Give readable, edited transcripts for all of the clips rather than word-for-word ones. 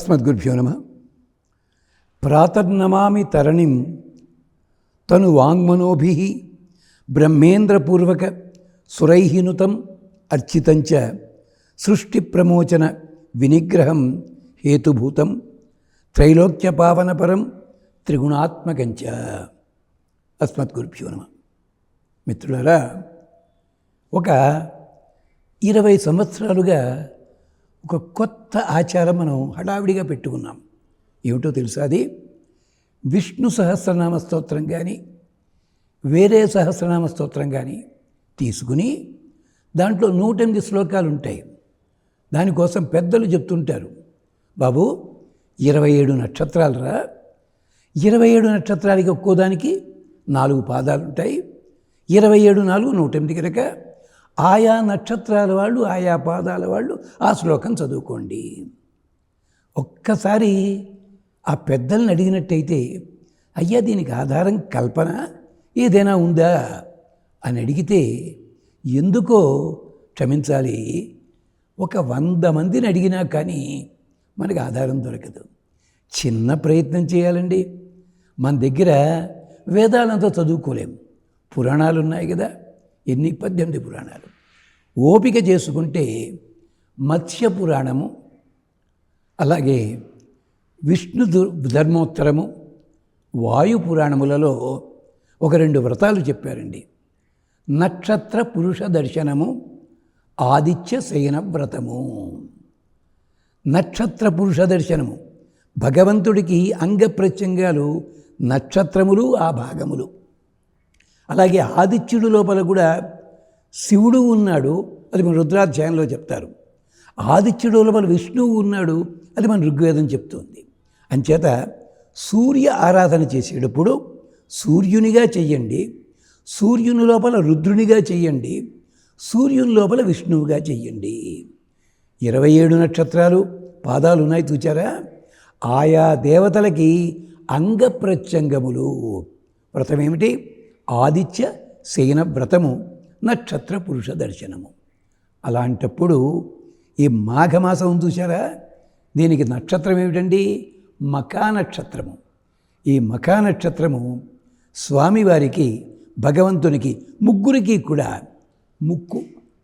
అస్మద్గురుభ్యో నమః. ప్రాతర్నమామి తరణిం తను వాంగ్మనోభిః బ్రహ్మేంద్రపూర్వక సురైహినుతం అర్చితంచ సృష్టి ప్రమోచన వినిగ్రహం హేతుభూతం త్రైలోక్యపావనపరం త్రిగుణాత్మకంచ. అస్మద్గురుభ్యో నమః. మిత్రులారా, ఒక 20 సంవత్సరాలుగా ఒక కొత్త ఆచారం మనం హడావిడిగా పెట్టుకున్నాం. ఏమిటో తెలుసా? అది విష్ణు సహస్రనామ స్తోత్రం కానీ వేరే సహస్రనామ స్తోత్రం కానీ తీసుకుని దాంట్లో 108 శ్లోకాలు ఉంటాయి. దానికోసం పెద్దలు చెప్తుంటారు, బాబు 27 నక్షత్రాలు రా, 27 నక్షత్రాలకి ఒక్కోదానికి 4 పాదాలు ఉంటాయి. 27 4 108 కనుక ఆయా నక్షత్రాల వాళ్ళు ఆయా పాదాల వాళ్ళు ఆ శ్లోకం చదువుకోండి. ఒక్కసారి ఆ పెద్దల్ని అడిగినట్టయితే, అయ్యా దీనికి ఆధారం కల్పన ఏదైనా ఉందా అని అడిగితే, ఎందుకో క్షమించాలి, ఒక 100 మందిని అడిగినా కానీ మనకు ఆధారం దొరకదు. చిన్న ప్రయత్నం చేయాలండి. మన దగ్గర వేదాలంతా చదువుకోలేము, పురాణాలు ఉన్నాయి కదా, 18 పురాణాలు. ఓపిక చేసుకుంటే మత్స్య పురాణము, అలాగే విష్ణు ధర్మోత్తరము, వాయు పురాణములలో ఒక 2 వ్రతాలు చెప్పారండి. నక్షత్ర పురుష దర్శనము, ఆదిత్య శయన వ్రతము. నక్షత్ర పురుష దర్శనము, భగవంతుడికి అంగప్రత్యంగాలు నక్షత్రములు, ఆ భాగములు. అలాగే ఆదిత్యుడు లోపల కూడా శివుడు ఉన్నాడు, అది మన రుద్రాధ్యాయంలో చెప్తారు. ఆదిత్యుడు లోపల విష్ణువు ఉన్నాడు, అది మన ఋగ్వేదం చెప్తుంది. అంచేత సూర్య ఆరాధన చేసేటప్పుడు సూర్యునిగా చెయ్యండి, సూర్యుని లోపల రుద్రునిగా చెయ్యండి, సూర్యుని లోపల విష్ణువుగా చెయ్యండి. 27 నక్షత్రాలు పాదాలు ఉన్నాయి చూచారా? ఆయా దేవతలకి అంగప్రత్యంగములు. వ్రతం ఏమిటి? ఆదిత్య శయన వ్రతము, నక్షత్ర పురుష దర్శనము. అలాంటప్పుడు ఈ మాఘమాసం చూసారా, దీనికి నక్షత్రం ఏమిటండి? మఖా నక్షత్రము. ఈ మఖా నక్షత్రము స్వామివారికి, భగవంతునికి, ముగ్గురికి కూడా ముక్కు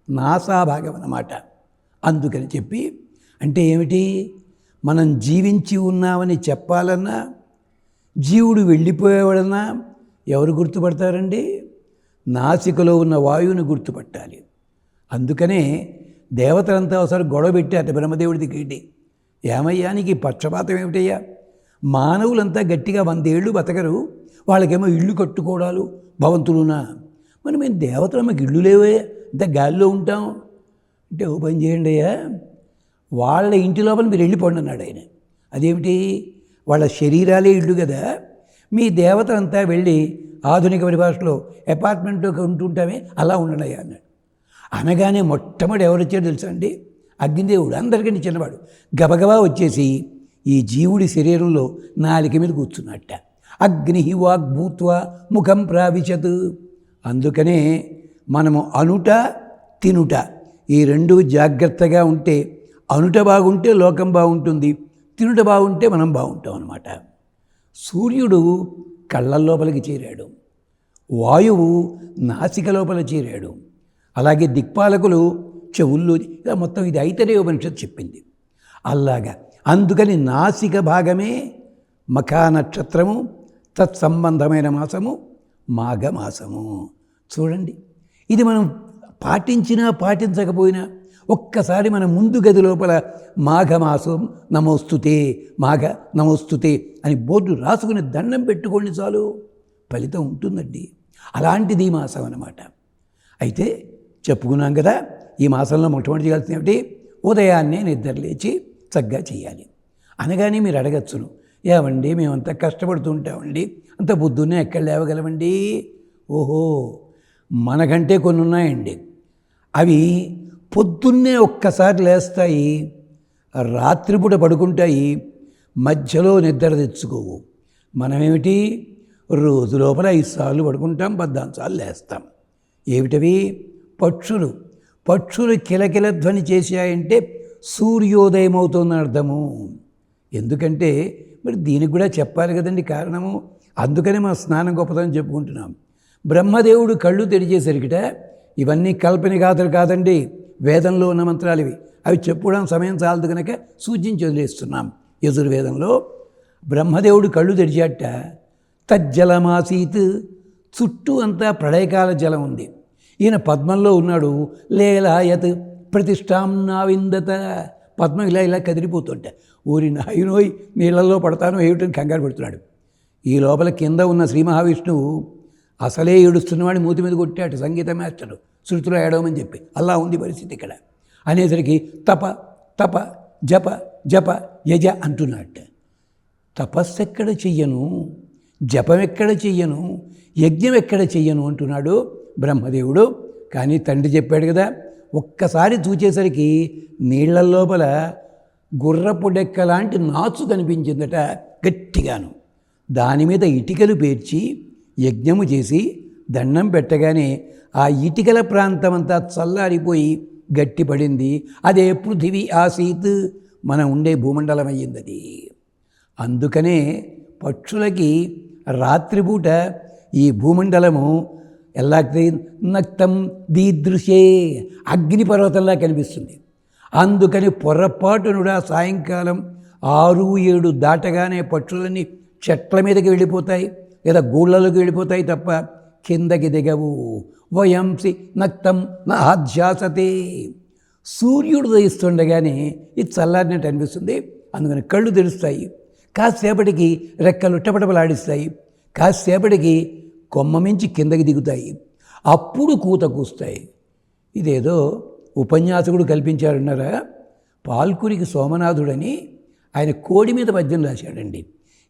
నాసాభాగం అన్నమాట. అందుకని చెప్పి, అంటే ఏమిటి, మనం జీవించి ఉన్నామని చెప్పాలన్నా, జీవుడు వెళ్ళిపోయేవాడన్నా ఎవరు గుర్తుపడతారండి? నాసికలో ఉన్న వాయువుని గుర్తుపట్టాలి. అందుకనే దేవతలంతా ఒకసారి గొడవ పెట్టారట బ్రహ్మదేవుడి దగ్గరికి. ఏమయ్యానికి పక్షపాతం ఏమిటయ్యా? మానవులంతా గట్టిగా 100 ఏళ్ళు బతకరు, వాళ్ళకేమో ఇళ్ళు కట్టుకోవడాలు భవంతులునా, మరి మేము దేవతలు మాకు ఇళ్ళు లేవే, ఇంత గాలిలో ఉంటాం అంటే, ఓ పని చేయండి అయ్యా, వాళ్ళ ఇంటి లోపల మీరు వెళ్ళిపోండి అన్నాడు ఆయన. అదేమిటి? వాళ్ళ శరీరాలే ఇళ్ళు కదా, మీ దేవతలంతా వెళ్ళి ఆధునిక పరిభాషలో అపార్ట్మెంట్లో ఉంటుంటామే, అలా ఉండడయ్యా అన్నాడు. అనగానే మొట్టమొదటి ఎవరు వచ్చారో తెలుసా అండి? అగ్నిదేవుడు, అందరికంటే చిన్నవాడు. గబగబా వచ్చేసి ఈ జీవుడి శరీరంలో నాలిక మీద కూర్చున్నట్ట. అగ్ని వాగ్ భూత్వా ముఖం ప్రావిశత్. అందుకనే మనము అనుట తినుట ఈ 2 జాగ్రత్తగా ఉంటే, అనుట బాగుంటే లోకం బాగుంటుంది, తినుట బాగుంటే మనం బాగుంటాం అన్నమాట. సూర్యుడు కళ్ళ లోపలికి చేరాడు, వాయువు నాసిక లోపల చేరాడు, అలాగే దిక్పాలకులు చెవుల్లో, ఇలా మొత్తం ఇది ఐతరేయ ఉపనిషత్తు చెప్పింది. అలాగా అందుకని నాసిక భాగమే మఖా నక్షత్రము, తత్సంబంధమైన మాసము మాఘమాసము. చూడండి, ఇది మనం పాటించినా పాటించకపోయినా ఒక్కసారి మన ముందు గది లోపల మాఘమాసం నమోస్తుతే, మాఘ నమోస్తుతే అని బోర్డు రాసుకుని దండం పెట్టుకోండి, చాలు, ఫలితం ఉంటుందండి. అలాంటిది ఈ మాసం అన్నమాట. అయితే చెప్పుకున్నాం కదా, ఈ మాసంలో మొట్టమొదటి చేయాల్సింది ఏమిటి? ఉదయాన్నే నిద్ర లేచి చక్కగా చేయాలి. అనగానే మీరు అడగచ్చును, ఏమండి మేమంతా కష్టపడుతూ ఉంటామండి, అంత పొద్దున్నే ఎక్కడ లేవగలమండి? ఓహో, మనకంటే కొన్ని ఉన్నాయండి. అవి పొద్దున్నే ఒక్కసారి లేస్తాయి, రాత్రిపూట పడుకుంటాయి, మధ్యలో నిద్ర తెచ్చుకోవు. మనమేమిటి, రోజు లోపల 5 సార్లు పడుకుంటాం, 14 సార్లు లేస్తాం. ఏమిటవి? పక్షులు. పక్షులు కిలకిల ధ్వని చేశాయంటే సూర్యోదయం అవుతుందని అర్థము. ఎందుకంటే మరి దీనికి కూడా చెప్పాలి కదండి కారణము. అందుకనే మా స్నానం గొప్పతనం చెప్పుకుంటున్నాం. బ్రహ్మదేవుడు కళ్ళు తెరిచేసరికిట ఇవన్నీ కల్పన గాథలు కాదండి, వేదంలో ఉన్న మంత్రాలు ఇవి. అవి చెప్పుకోవడం సమయం చాలదు కనుక సూచించి వదిలేస్తున్నాం. యజుర్వేదంలో బ్రహ్మదేవుడు కళ్ళు తెరిచాట, తజ్జలమాసీత్, చుట్టూ అంతా ప్రళయకాల జలం ఉంది. ఈయన పద్మంలో ఉన్నాడు. లేలాయత్ ప్రతిష్టాంనావిందత, పద్మం ఇలా ఇలా కదిలిపోతుంట. ఊరి నాయనోయ్ నీళ్ళల్లో పడతాను ఏమిటని కంగారు పెడుతున్నాడు. ఈ లోపల కింద ఉన్న శ్రీ మహావిష్ణువు అసలే ఏడుస్తున్నవాడి మూతి మీద కొట్టాడు సంగీత మాస్టరు, శృతిలో ఏడవమని చెప్పి. అలా ఉంది పరిస్థితి ఇక్కడ. అనేసరికి తప తప జప జప యజ అంటున్నట్ట. తపస్సు ఎక్కడ చెయ్యను, జపం ఎక్కడ చెయ్యను, యజ్ఞం ఎక్కడ చెయ్యను అంటున్నాడు బ్రహ్మదేవుడు. కానీ తండ్రి చెప్పాడు కదా, ఒక్కసారి చూచేసరికి నీళ్ల లోపల గుర్రపు డెక్క లాంటి నాచు కనిపించిందట గట్టిగాను. దాని మీద ఇటుకలు పేర్చి యజ్ఞము చేసి దండం పెట్టగానే ఆ ఇటుకల ప్రాంతమంతా చల్లారిపోయి గట్టిపడింది. అదే పృథివీ ఆసీత్, మనం ఉండే భూమండలం అయ్యింది అది. అందుకనే పక్షులకి రాత్రిపూట ఈ భూమండలము ఎలా నక్తం దీదృశే, అగ్నిపర్వతంలా కనిపిస్తుంది. అందుకని పొరపాటునుడా సాయంకాలం 6-7 దాటగానే పక్షులన్నీ చెట్ల మీదకి వెళ్ళిపోతాయి లేదా గూళ్ళలోకి వెళ్ళిపోతాయి తప్ప కిందకి దిగవు. వయంసి నక్తం నాధ్యాసతే, సూర్యుడు దయిస్తుండగానే ఇది చల్లారినట్టు అనిపిస్తుంది. అందుకని కళ్ళు తెరుస్తాయి. కాసేపటికి రెక్కలు టపటపలాడిస్తాయి. కాసేపటికి కొమ్మ మించి కిందకి దిగుతాయి. అప్పుడు కూత కూస్తాయి. ఇదేదో ఉపన్యాసకుడు కల్పించారన్నారా. పాల్కురికి సోమనాథుడని ఆయన కోడి మీద పద్యం రాశాడండి.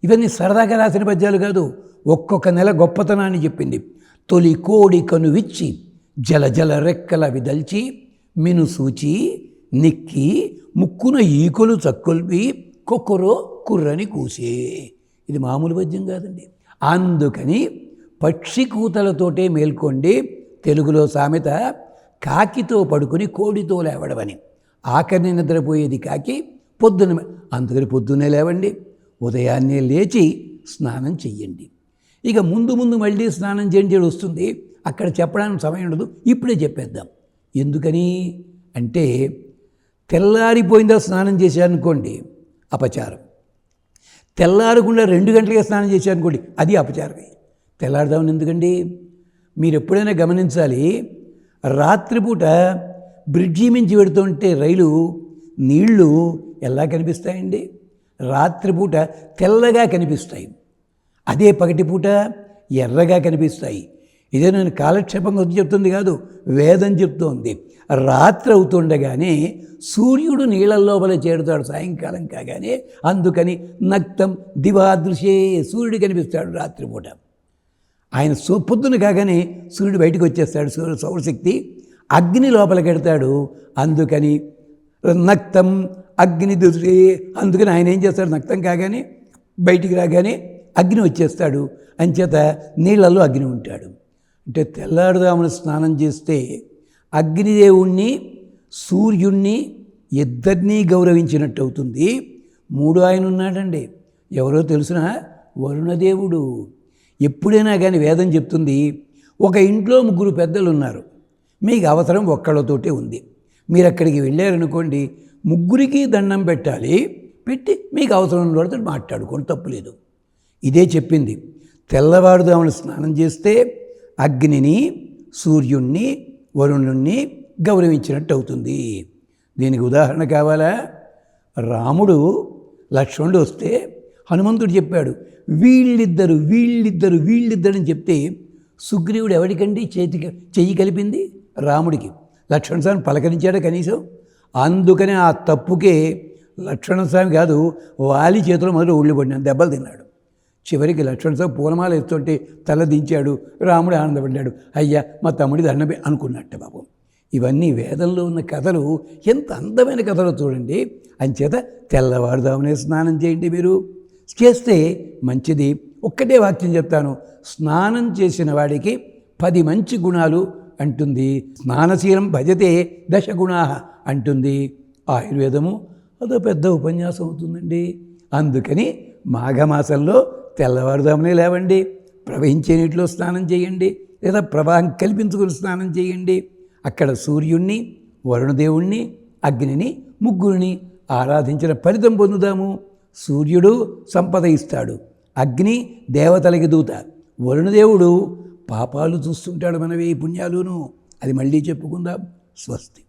ఇవన్నీ సరదాగా రాసిన పద్యాలు కాదు, ఒక్కొక్క నెల గొప్పతనాన్ని చెప్పింది. తొలి కోడి కనువిచ్చి జల జల రెక్కల విదల్చి మిను సూచి నిక్కి ముక్కున ఈకొలు చక్కొల్పి కొక్కరో కుర్రని కూసే. ఇది మామూలు పద్యం కాదండి. అందుకని పక్షి కూతలతోటే మేల్కొండి. తెలుగులో సామెత కాకితో పడుకుని కోడితో లేవడమని. ఆఖరిని నిద్రపోయేది కాకి, పొద్దున. అందుకని పొద్దున్నే లేవండి, ఉదయాన్నే లేచి స్నానం చెయ్యండి. ఇక ముందు ముందు మళ్ళీ స్నానం చేయండి వస్తుంది, అక్కడ చెప్పడానికి సమయం ఉండదు, ఇప్పుడే చెప్పేద్దాం. ఎందుకని అంటే తెల్లారిపోయిందో స్నానం చేశారనుకోండి అపచారం. తెల్లారకుండా 2 గంటలకే స్నానం చేశారనుకోండి అది అపచారమే. తెల్లారుదామని ఎందుకండి? మీరు ఎప్పుడైనా గమనించాలి, రాత్రిపూట బ్రిడ్జి మించి పెడుతుంటే రైలు నీళ్లు ఎలా కనిపిస్తాయండి? రాత్రిపూట తెల్లగా కనిపిస్తాయి, అదే పగటిపూట ఎర్రగా కనిపిస్తాయి. ఇదే నేను కాలక్షేపంగా చెప్తుంది కాదు, వేదం చెప్తోంది. రాత్రి అవుతుండగానే సూర్యుడు నీళ్ళ లోపల చేరుతాడు సాయంకాలం కాగానే. అందుకని నక్తం దివాదృశే, సూర్యుడు కనిపిస్తాడు రాత్రిపూట. ఆయన పొద్దున కాగానే సూర్యుడు బయటకు వచ్చేస్తాడు, సౌరశక్తి అగ్ని లోపలికి వెడతాడు. అందుకని నక్తం అగ్ని దృశే. అందుకని ఆయన ఏం చేస్తాడు, నక్తం కాగానే బయటికి రాగానే అగ్ని వచ్చేస్తాడు. అంచేత నీళ్ళల్లో అగ్ని ఉంటాడు. అంటే తెల్లారుదామున స్నానం చేస్తే అగ్నిదేవుణ్ణి సూర్యుణ్ణి ఇద్దరినీ గౌరవించినట్టు అవుతుంది. 3 ఆయన ఉన్నాడండి, ఎవరో తెలుసిన వరుణదేవుడు. ఎప్పుడైనా కానీ వేదం చెప్తుంది, ఒక ఇంట్లో 3 పెద్దలు ఉన్నారు, మీకు అవసరం ఒక్కళ్ళతోటే ఉంది. మీరు అక్కడికి వెళ్ళారనుకోండి, 3కి దండం పెట్టాలి, పెట్టి మీకు అవసరం ఉన్న వాళ్ళతో మాట్లాడుకోండి, తప్పులేదు. ఇదే చెప్పింది. తెల్లవారుదామున స్నానం చేస్తే అగ్నిని సూర్యుణ్ణి వరుణుణ్ణి గౌరవించినట్టు అవుతుంది. దీనికి ఉదాహరణ కావాలా? రాముడు లక్ష్మణుడు వస్తే హనుమంతుడు చెప్పాడు, వీళ్ళిద్దరు వీళ్ళిద్దరు వీళ్ళిద్దరు అని చెప్తే సుగ్రీవుడు ఎవరికండి చెయ్యి కలిపింది? రాముడికి. లక్ష్మణస్వామి పలకరించాడు కనీసం. అందుకనే ఆ తప్పుకే లక్ష్మణస్వామి కాదు, వాలి చేతిలో మొదలు ఊళ్ళు పడినాడు, దెబ్బలు తిన్నాడు. చివరికి లక్ష్మణస్వామి పూలమాల ఎత్తుంటే తల దించాడు, రాముడు ఆనందపడ్డాడు, అయ్యా మా తమ్ముడి దండమే అనుకున్నట్టు పాపం. ఇవన్నీ వేదంలో ఉన్న కథలు, ఎంత అందమైన కథలు చూడండి. అంచేత తెల్లవారుదామునే స్నానం చేయండి. మీరు చేస్తే మంచిది. ఒక్కటే వాక్యం చెప్తాను, స్నానం చేసిన వాడికి 10 మంచి గుణాలు అంటుంది. స్నానశీలం భజతే 10 గుణా అంటుంది ఆయుర్వేదము. అదో పెద్ద ఉపన్యాసం అవుతుందండి. అందుకని మాఘమాసంలో తెల్లవారుదామునే లేవండి, ప్రవహించే నీటిలో స్నానం చేయండి, లేదా ప్రవాహం కల్పించుకుని స్నానం చేయండి. అక్కడ సూర్యుణ్ణి, వరుణదేవుణ్ణి, అగ్నిని, ముగ్గురిని ఆరాధించిన ఫలితం పొందుదాము. సూర్యుడు సంపద ఇస్తాడు, అగ్ని దేవతలకి దూత, వరుణదేవుడు పాపాలు చూస్తుంటాడు మనవి పుణ్యాలును. అది మళ్ళీ చెప్పుకుందాం. స్వస్తి.